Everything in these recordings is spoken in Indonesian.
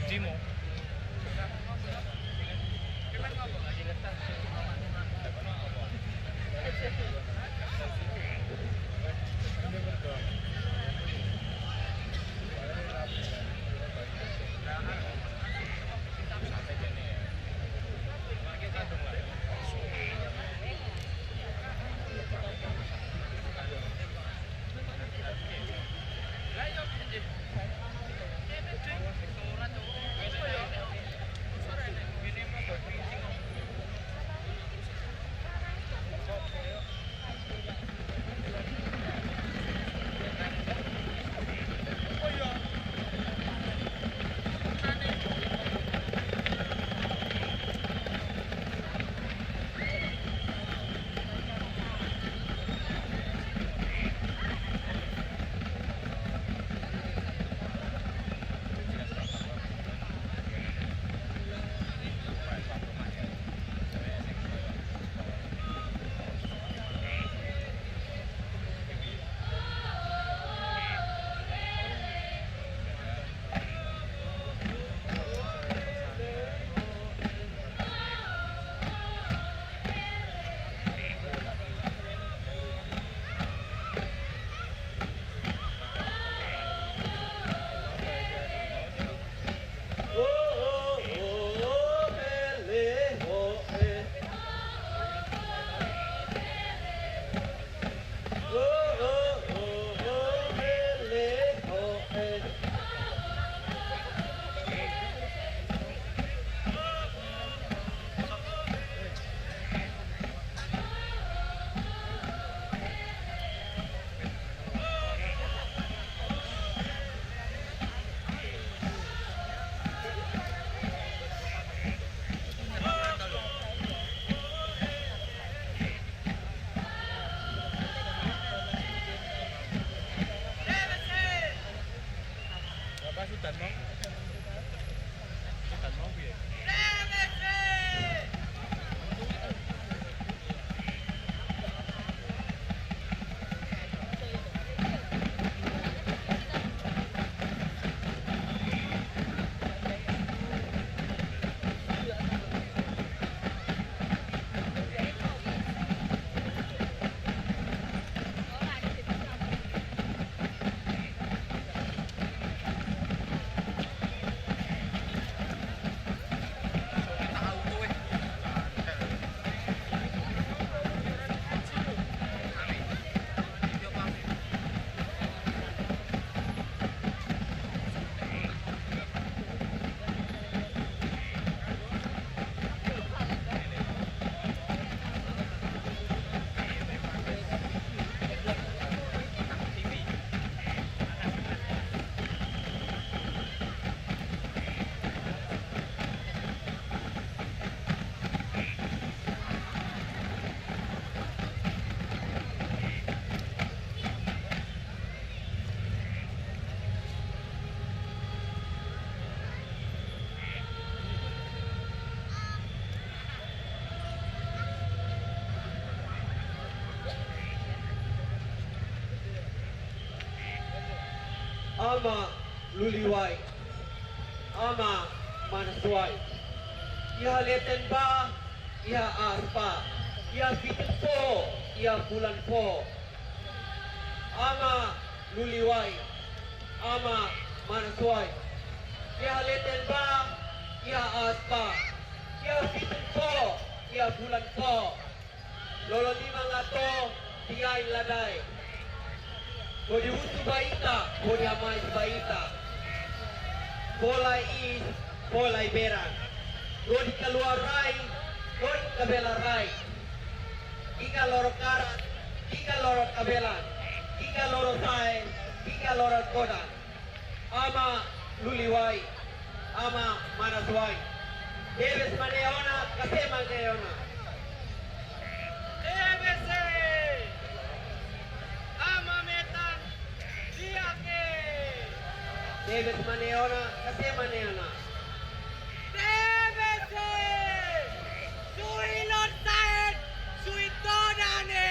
Jimo. Sudan mau? Sudan mau piye? Ama luliway, ama manasway. Iha leten ba, iha aspa, iha bitin po, iha bulan po. Ama luliway, ama manasway. Iha leten ba, iha aspa, iha bitin po, iha bulan po. Lolo limang ato, tingay laday. Bodi usu baita, bodi amai baita. Polai is, polai beran. Bodi keluar rai, bodi kabela rai. Ika loro karat, ika loro kabelan. Ika loro sae, ika loro kodan. Ama luliwai, ama manaswai. Debes maneona, kase maneona. EBC ama metan siake Debes maneona, kase maneona. EBC suilon saed suitodane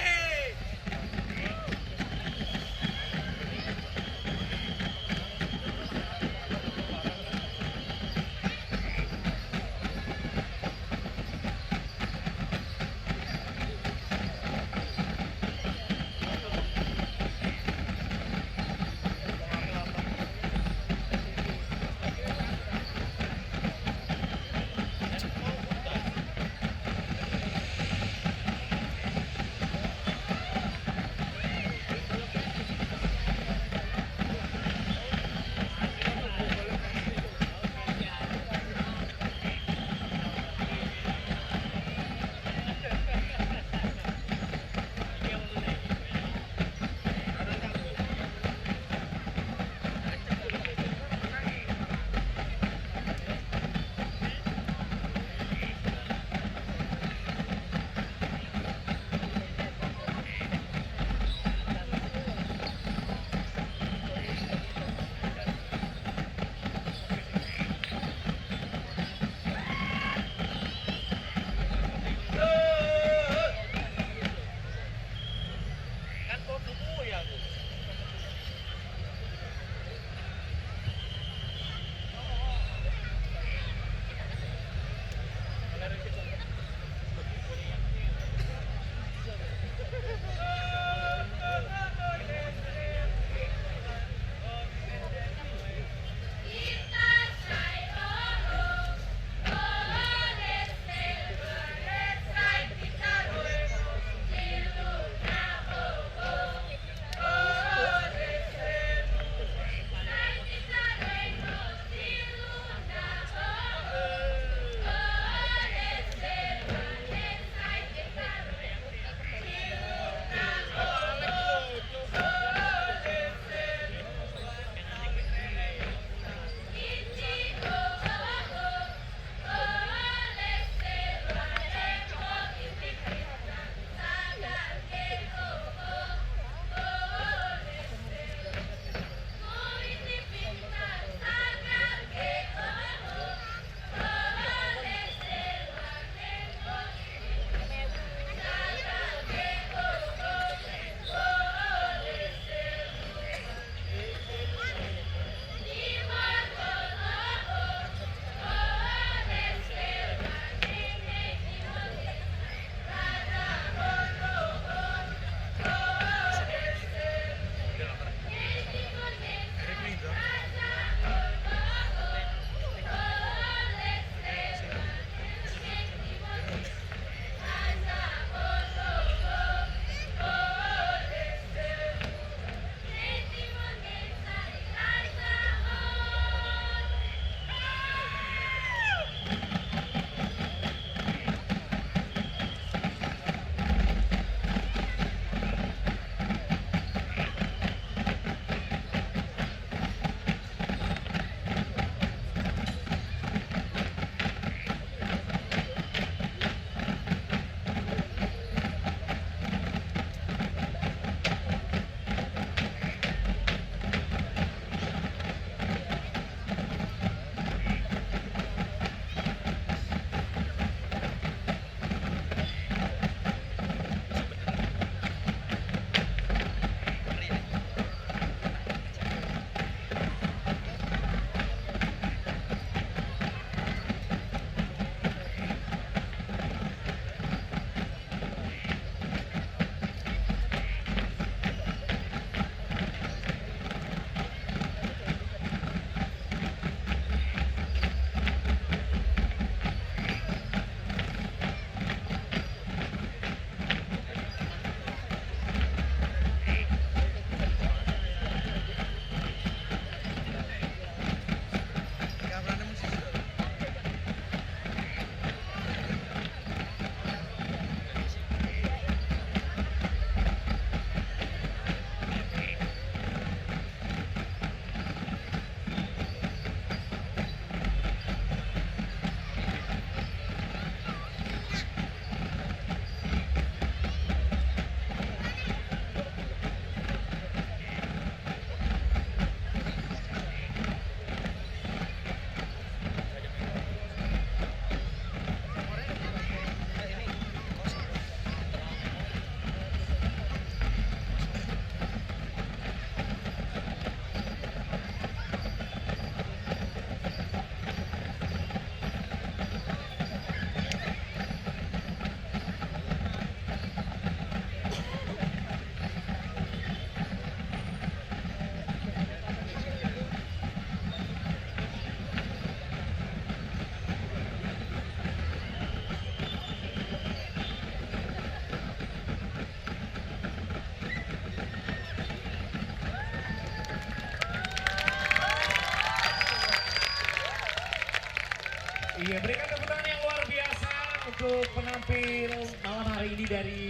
Iya, berikan tepuk tangan yang luar biasa untuk penampil malam hari ini dari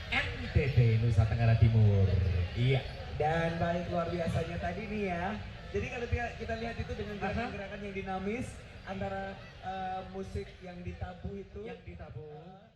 NTT Nusa Tenggara Timur. Iya. Dan baik luar biasanya tadi nih ya. Jadi kalau kita lihat itu dengan gerakan-gerakan yang dinamis antara musik yang ditabuh itu Yang ditabuh.